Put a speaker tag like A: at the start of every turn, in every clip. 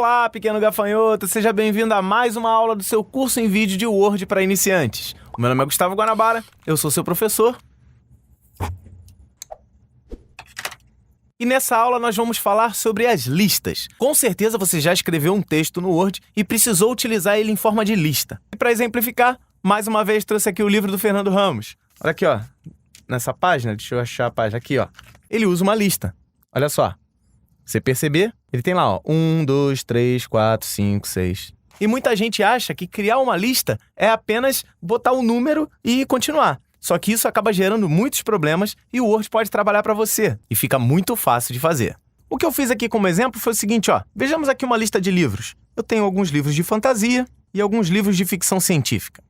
A: Olá, pequeno gafanhoto, seja bem-vindo a mais uma aula do seu curso em vídeo de Word para iniciantes. O meu nome é Gustavo Guanabara, eu sou seu professor. E nessa aula nós vamos falar sobre as listas. Com certeza você já escreveu um texto no Word e precisou utilizar ele em forma de lista. E para exemplificar, mais uma vez trouxe aqui o livro do Fernando Ramos. Olha aqui, ó, nessa página, deixa eu achar a página aqui, ó. Ele usa uma lista, olha só. Você perceber, ele tem lá, ó, 1, 2, 3, 4, 5, 6. E muita gente acha que criar uma lista é apenas botar um número e continuar. Só que isso acaba gerando muitos problemas e o Word pode trabalhar para você. E fica muito fácil de fazer. O que eu fiz aqui como exemplo foi o seguinte, ó. Vejamos aqui uma lista de livros. Eu tenho alguns livros de fantasia e alguns livros de ficção científica.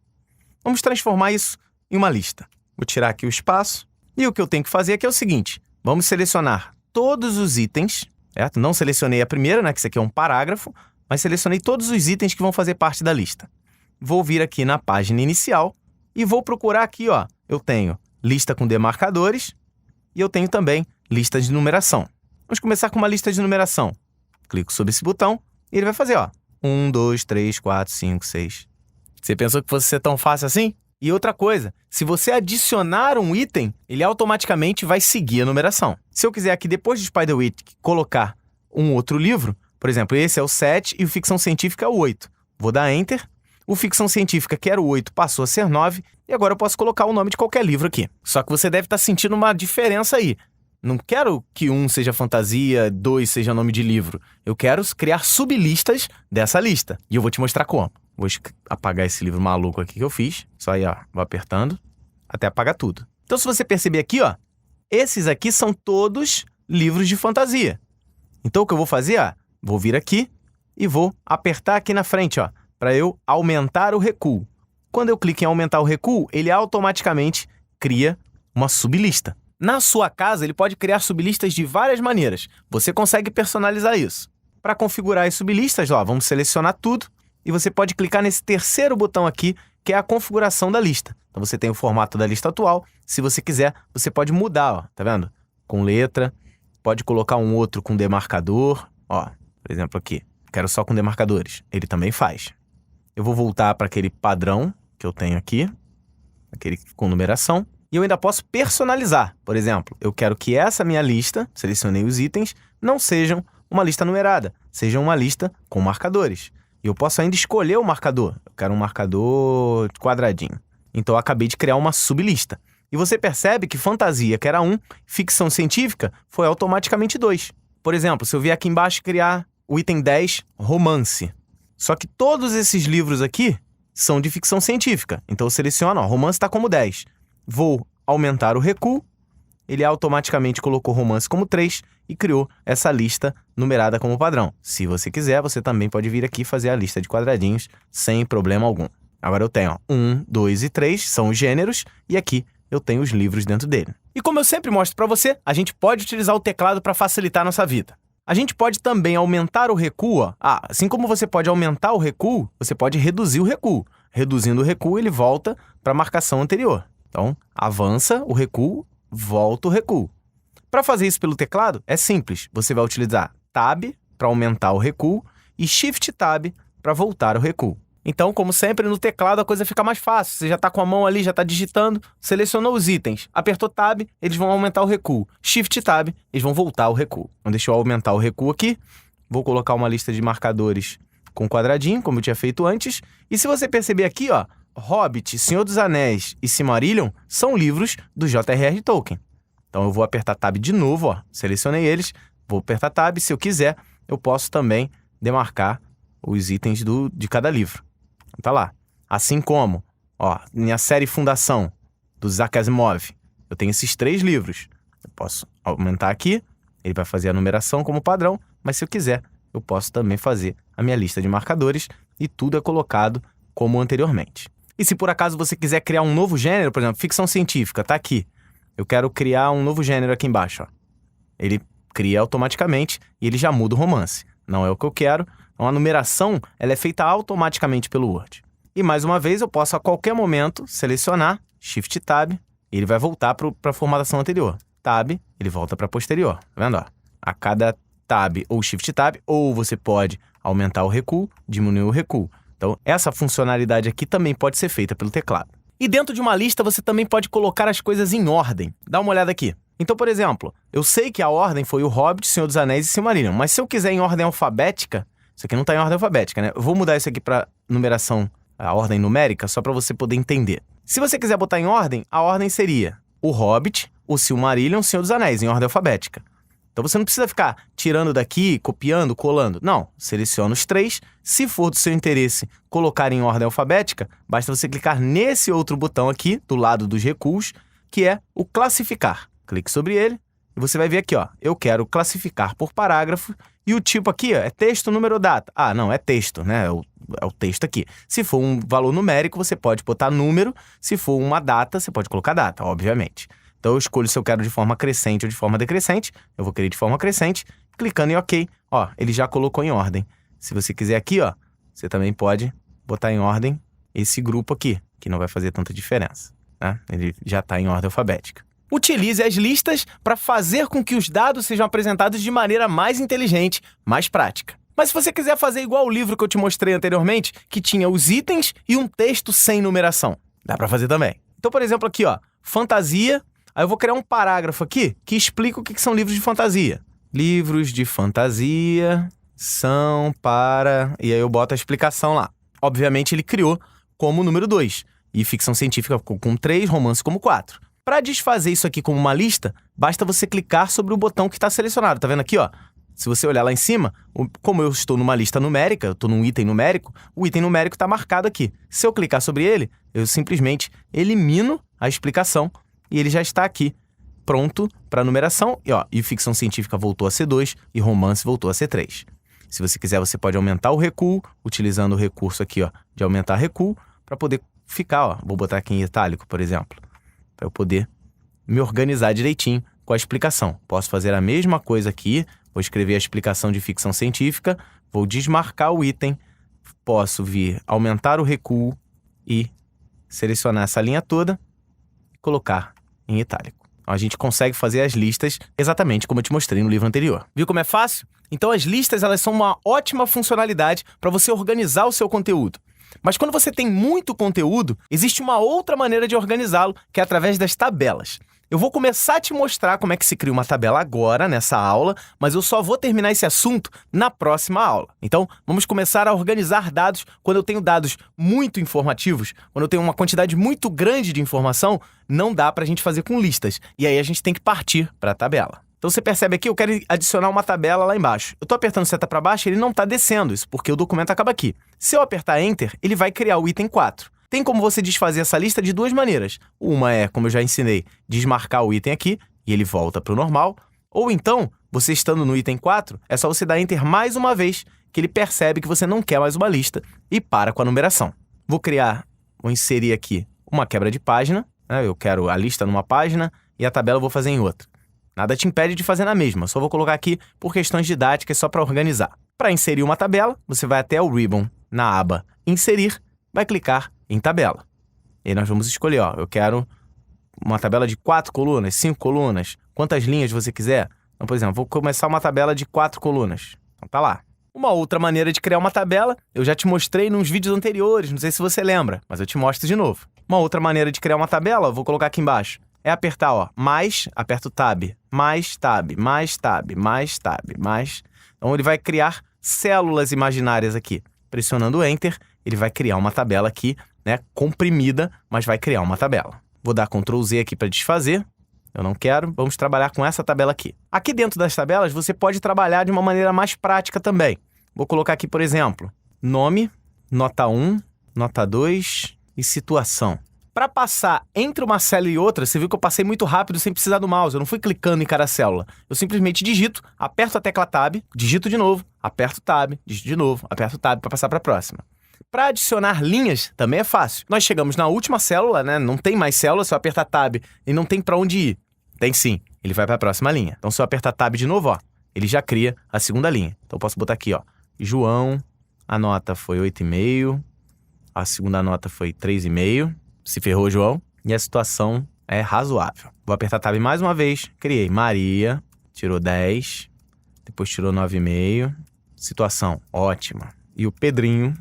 A: Vamos transformar isso em uma lista. Vou tirar aqui o espaço. E o que eu tenho que fazer aqui é o seguinte. Vamos selecionar todos os itens, certo? Não selecionei a primeira, né, que isso aqui é um parágrafo, mas selecionei todos os itens que vão fazer parte da lista. Vou vir aqui na página inicial e vou procurar aqui, ó. Eu tenho lista com demarcadores e eu tenho também lista de numeração. Vamos começar com uma lista de numeração. Clico sobre esse botão e ele vai fazer, ó, 1, 2, 3, 4, 5, 6. Você pensou que fosse ser tão fácil assim? E outra coisa, se você adicionar um item, ele automaticamente vai seguir a numeração. Se eu quiser aqui, depois de Spiderwick, colocar um outro livro, por exemplo, esse é o 7 e o Ficção Científica é o 8. Vou dar Enter. O Ficção Científica, que era o 8, passou a ser 9. E agora eu posso colocar o nome de qualquer livro aqui. Só que você deve estar sentindo uma diferença aí. Não quero que 1 seja fantasia, 2 seja nome de livro. Eu quero criar sublistas dessa lista. E eu vou te mostrar como. Vou apagar esse livro maluco aqui que eu fiz. Só aí, ó, vou apertando até apagar tudo. Então, se você perceber aqui, ó, esses aqui são todos livros de fantasia. Então, o que eu vou fazer, ó, vou vir aqui e vou apertar aqui na frente, ó, para eu aumentar o recuo. Quando eu clico em aumentar o recuo, ele automaticamente cria uma sublista. Na sua casa, ele pode criar sublistas de várias maneiras. Você consegue personalizar isso. Para configurar as sublistas, ó, vamos selecionar tudo. E você pode clicar nesse terceiro botão aqui, que é a configuração da lista. Então, você tem o formato da lista atual. Se você quiser, você pode mudar, ó, tá vendo? Com letra, pode colocar um outro com demarcador. Ó, por exemplo, aqui, quero só com demarcadores. Ele também faz. Eu vou voltar para aquele padrão que eu tenho aqui, aquele com numeração. E eu ainda posso personalizar. Por exemplo, eu quero que essa minha lista, selecionei os itens, não sejam uma lista numerada, sejam uma lista com marcadores. E eu posso ainda escolher o marcador. Eu quero um marcador quadradinho. Então, eu acabei de criar uma sublista. E você percebe que fantasia, que era 1, ficção científica, foi automaticamente 2. Por exemplo, se eu vier aqui embaixo e criar o item 10, romance. Só que todos esses livros aqui são de ficção científica. Então, eu seleciono, ó, romance está como 10. Vou aumentar o recuo. Ele automaticamente colocou romance como 3 e criou essa lista numerada como padrão. Se você quiser, você também pode vir aqui e fazer a lista de quadradinhos sem problema algum. Agora eu tenho, ó, 1, 2 e 3, são os gêneros, e aqui eu tenho os livros dentro dele. E como eu sempre mostro para você, a gente pode utilizar o teclado para facilitar a nossa vida. A gente pode também aumentar o recuo, ó. Assim como você pode aumentar o recuo, você pode reduzir o recuo. Reduzindo o recuo, ele volta para a marcação anterior. Então, avança o recuo, volta o recuo. Para fazer isso pelo teclado, é simples. Você vai utilizar Tab para aumentar o recuo e Shift Tab para voltar o recuo. Então, como sempre, no teclado a coisa fica mais fácil. Você já está com a mão ali, já está digitando, selecionou os itens, apertou Tab, eles vão aumentar o recuo. Shift Tab, eles vão voltar o recuo. Então, deixa eu aumentar o recuo aqui. Vou colocar uma lista de marcadores com quadradinho, como eu tinha feito antes. E se você perceber aqui, ó, Hobbit, Senhor dos Anéis e Silmarillion são livros do J.R.R. Tolkien. Então, eu vou apertar Tab de novo, ó. Selecionei eles, vou apertar Tab. Se eu quiser, eu posso também demarcar os itens de cada livro. Tá lá. Assim como, ó, minha série Fundação, do Isaac Asimov, eu tenho esses 3 livros. Eu posso aumentar aqui, ele vai fazer a numeração como padrão, mas se eu quiser, eu posso também fazer a minha lista de marcadores e tudo é colocado como anteriormente. E se por acaso você quiser criar um novo gênero, por exemplo, ficção científica, tá aqui. Eu quero criar um novo gênero aqui embaixo, ó. Ele cria automaticamente e ele já muda o romance. Não é o que eu quero. Então, a numeração ela é feita automaticamente pelo Word. E mais uma vez, eu posso a qualquer momento selecionar Shift Tab e ele vai voltar para a formatação anterior. Tab, ele volta para a posterior. Tá vendo? Ó? A cada Tab ou Shift Tab, ou você pode aumentar o recuo, diminuir o recuo. Então, essa funcionalidade aqui também pode ser feita pelo teclado. E dentro de uma lista, você também pode colocar as coisas em ordem. Dá uma olhada aqui. Então, por exemplo, eu sei que a ordem foi o Hobbit, Senhor dos Anéis e Silmarillion, mas se eu quiser em ordem alfabética, isso aqui não está em ordem alfabética, né? Eu vou mudar isso aqui para numeração, a ordem numérica, só para você poder entender. Se você quiser botar em ordem, a ordem seria o Hobbit, o Silmarillion, o Senhor dos Anéis, em ordem alfabética. Então você não precisa ficar tirando daqui, copiando, colando. Não, seleciona os 3. Se for do seu interesse colocar em ordem alfabética, basta você clicar nesse outro botão aqui, do lado dos recuos, que é o classificar. Clique sobre ele e você vai ver aqui, ó, eu quero classificar por parágrafo e o tipo aqui, ó, é texto, número, data. Ah, não, é texto, né? É o texto aqui. Se for um valor numérico, você pode botar número. Se for uma data, você pode colocar data, obviamente. Então eu escolho se eu quero de forma crescente ou de forma decrescente. Eu vou querer de forma crescente, clicando em OK. Ó, ele já colocou em ordem. Se você quiser aqui, ó, você também pode botar em ordem esse grupo aqui, que não vai fazer tanta diferença, né? Ele já está em ordem alfabética. Utilize as listas para fazer com que os dados sejam apresentados de maneira mais inteligente, mais prática. Mas se você quiser fazer igual o livro que eu te mostrei anteriormente, que tinha os itens e um texto sem numeração, dá para fazer também. Então, por exemplo, aqui, ó, fantasia. Aí eu vou criar um parágrafo aqui que explica o que são livros de fantasia. Livros de fantasia são para... E aí eu boto a explicação lá. Obviamente ele criou como número 2. E ficção científica com 3, romance como 4. Para desfazer isso aqui como uma lista, basta você clicar sobre o botão que está selecionado. Tá vendo aqui, ó? Se você olhar lá em cima, como eu estou numa lista numérica, eu estou num item numérico, o item numérico está marcado aqui. Se eu clicar sobre ele, eu simplesmente elimino a explicação e ele já está aqui, pronto para numeração. E, ó, e ficção científica voltou a ser 2 e romance voltou a ser 3. Se você quiser, você pode aumentar o recuo, utilizando o recurso aqui, ó, de aumentar recuo, para poder ficar, ó, vou botar aqui em itálico, por exemplo, para eu poder me organizar direitinho com a explicação. Posso fazer a mesma coisa aqui, vou escrever a explicação de ficção científica, vou desmarcar o item, posso vir aumentar o recuo e selecionar essa linha toda e colocar em itálico. A gente consegue fazer as listas exatamente como eu te mostrei no livro anterior. Viu como é fácil? Então as listas, elas são uma ótima funcionalidade para você organizar o seu conteúdo. Mas quando você tem muito conteúdo, existe uma outra maneira de organizá-lo, que é através das tabelas. Eu vou começar a te mostrar como é que se cria uma tabela agora, nessa aula, mas eu só vou terminar esse assunto na próxima aula. Então, vamos começar a organizar dados. Quando eu tenho dados muito informativos, quando eu tenho uma quantidade muito grande de informação, não dá para a gente fazer com listas. E aí a gente tem que partir para a tabela. Então você percebe aqui, eu quero adicionar uma tabela lá embaixo. Eu estou apertando seta para baixo, ele não está descendo, isso porque o documento acaba aqui. Se eu apertar Enter, ele vai criar o item 4. Tem como você desfazer essa lista de duas maneiras. Uma é, como eu já ensinei, desmarcar o item aqui e ele volta para o normal. Ou então, você estando no item 4, é só você dar Enter mais uma vez, que ele percebe que você não quer mais uma lista e para com a numeração. Vou inserir aqui uma quebra de página, né? Eu quero a lista numa página e a tabela eu vou fazer em outra. Nada te impede de fazer na mesma, só vou colocar aqui por questões didáticas só para organizar. Para inserir uma tabela, você vai até o ribbon na aba Inserir, vai clicar em tabela. E aí nós vamos escolher, ó, eu quero uma tabela de 4 colunas, 5 colunas, quantas linhas você quiser. Então, por exemplo, vou começar uma tabela de 4 colunas. Então tá lá. Uma outra maneira de criar uma tabela, eu já te mostrei nos vídeos anteriores, não sei se você lembra, mas eu te mostro de novo. Uma outra maneira de criar uma tabela, eu vou colocar aqui embaixo, é apertar, ó, mais, aperto tab, mais tab, mais tab, mais tab, mais. Então ele vai criar células imaginárias aqui. Pressionando Enter, ele vai criar uma tabela aqui, né, comprimida, mas vai criar uma tabela. Vou dar Ctrl Z aqui para desfazer. Eu não quero. Vamos trabalhar com essa tabela aqui. Aqui dentro das tabelas, você pode trabalhar de uma maneira mais prática também. Vou colocar aqui, por exemplo, nome, nota 1, nota 2 e situação. Para passar entre uma célula e outra, você viu que eu passei muito rápido sem precisar do mouse. Eu não fui clicando em cada célula. Eu simplesmente digito, aperto a tecla Tab, digito de novo, aperto Tab, digito de novo, aperto Tab para passar para a próxima. Para adicionar linhas, também é fácil. Nós chegamos na última célula, né? Não tem mais célula, se eu apertar Tab e não tem para onde ir. Tem sim, ele vai para a próxima linha. Então, se eu apertar Tab de novo, ó, ele já cria a segunda linha. Então, eu posso botar aqui, ó, João, a nota foi 8,5, a segunda nota foi 3,5. Se ferrou, João. E a situação é razoável. Vou apertar Tab mais uma vez. Criei Maria, tirou 10, depois tirou 9,5, situação, ótima. E o Pedrinho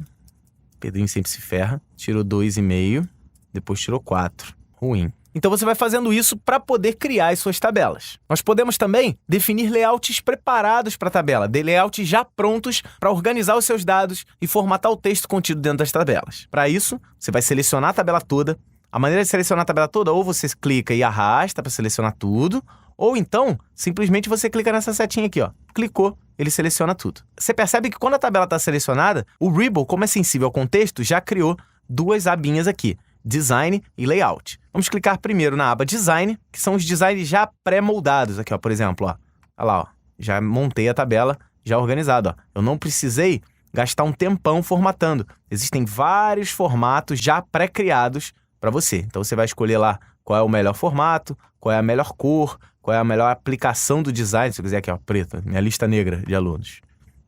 A: sempre se ferra, tirou 2,5, depois tirou 4, ruim. Então você vai fazendo isso para poder criar as suas tabelas. Nós podemos também definir layouts preparados para a tabela, layouts já prontos para organizar os seus dados e formatar o texto contido dentro das tabelas. Para isso, você vai selecionar a tabela toda. A maneira de selecionar a tabela toda, ou você clica e arrasta para selecionar tudo, ou então, simplesmente você clica nessa setinha aqui, ó. Clicou, ele seleciona tudo. Você percebe que quando a tabela está selecionada, o Ribbl, como é sensível ao contexto, já criou duas abinhas aqui, Design e Layout. Vamos clicar primeiro na aba Design, que são os designs já pré-moldados aqui, ó, por exemplo, ó. Olha lá, ó. Já montei a tabela, já organizado, ó. Eu não precisei gastar um tempão formatando. Existem vários formatos já pré-criados para você. Então você vai escolher lá qual é o melhor formato, qual é a melhor cor, qual é a melhor aplicação do design. Se eu quiser aqui, ó, preto, minha lista negra de alunos.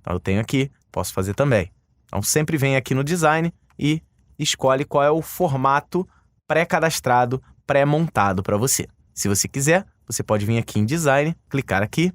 A: Então eu tenho aqui, posso fazer também. Então sempre vem aqui no design e escolhe qual é o formato pré-cadastrado, pré-montado para você. Se você quiser, você pode vir aqui em design, clicar aqui,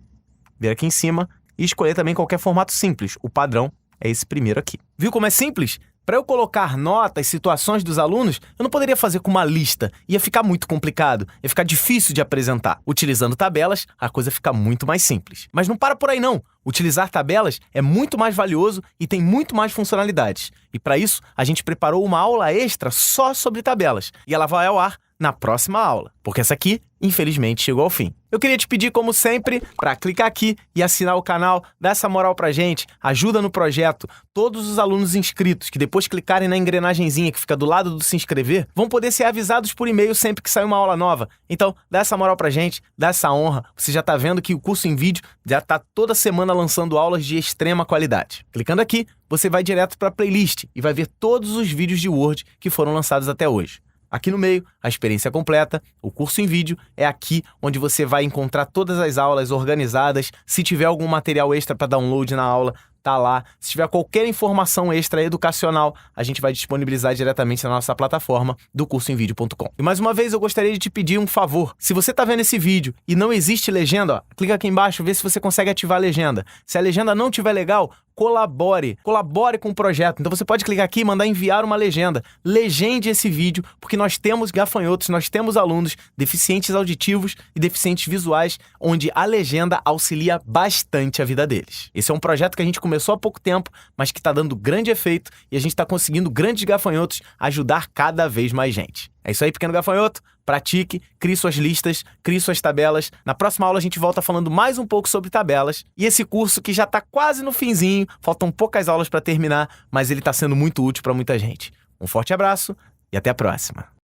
A: vir aqui em cima e escolher também qualquer formato simples. O padrão é esse primeiro aqui. Viu como é simples? Para eu colocar notas, situações dos alunos, eu não poderia fazer com uma lista. Ia ficar muito complicado, ia ficar difícil de apresentar. Utilizando tabelas, a coisa fica muito mais simples. Mas não para por aí não. Utilizar tabelas é muito mais valioso e tem muito mais funcionalidades. E para isso, a gente preparou uma aula extra só sobre tabelas. E ela vai ao ar na próxima aula, porque essa aqui, infelizmente, chegou ao fim. Eu queria te pedir, como sempre, para clicar aqui e assinar o canal, dar essa moral pra gente, ajuda no projeto. Todos os alunos inscritos que depois clicarem na engrenagenzinha que fica do lado do se inscrever, vão poder ser avisados por e-mail sempre que sair uma aula nova. Então, dá essa moral pra gente, dá essa honra. Você já tá vendo que o curso em vídeo já tá toda semana lançando aulas de extrema qualidade. Clicando aqui, você vai direto para a playlist e vai ver todos os vídeos de Word que foram lançados até hoje. Aqui no meio, a experiência completa, o curso em vídeo, é aqui onde você vai encontrar todas as aulas organizadas. Se tiver algum material extra para download na aula, tá lá. Se tiver qualquer informação extra educacional, a gente vai disponibilizar diretamente na nossa plataforma do cursoemvideo.com. E mais uma vez eu gostaria de te pedir um favor. Se você tá vendo esse vídeo e não existe legenda, ó, clica aqui embaixo, vê se você consegue ativar a legenda. Se a legenda não estiver legal, colabore com o projeto. Então você pode clicar aqui e mandar enviar uma legenda. Legende esse vídeo, porque nós temos gafanhotos, nós temos alunos deficientes auditivos e deficientes visuais, onde a legenda auxilia bastante a vida deles. Esse é um projeto que a gente começou há pouco tempo, mas que está dando grande efeito e a gente está conseguindo grandes gafanhotos ajudar cada vez mais gente. É isso aí, pequeno gafanhoto. Pratique, crie suas listas, crie suas tabelas. Na próxima aula a gente volta falando mais um pouco sobre tabelas. E esse curso que já está quase no finzinho, faltam poucas aulas para terminar, mas ele está sendo muito útil para muita gente. Um forte abraço e até a próxima.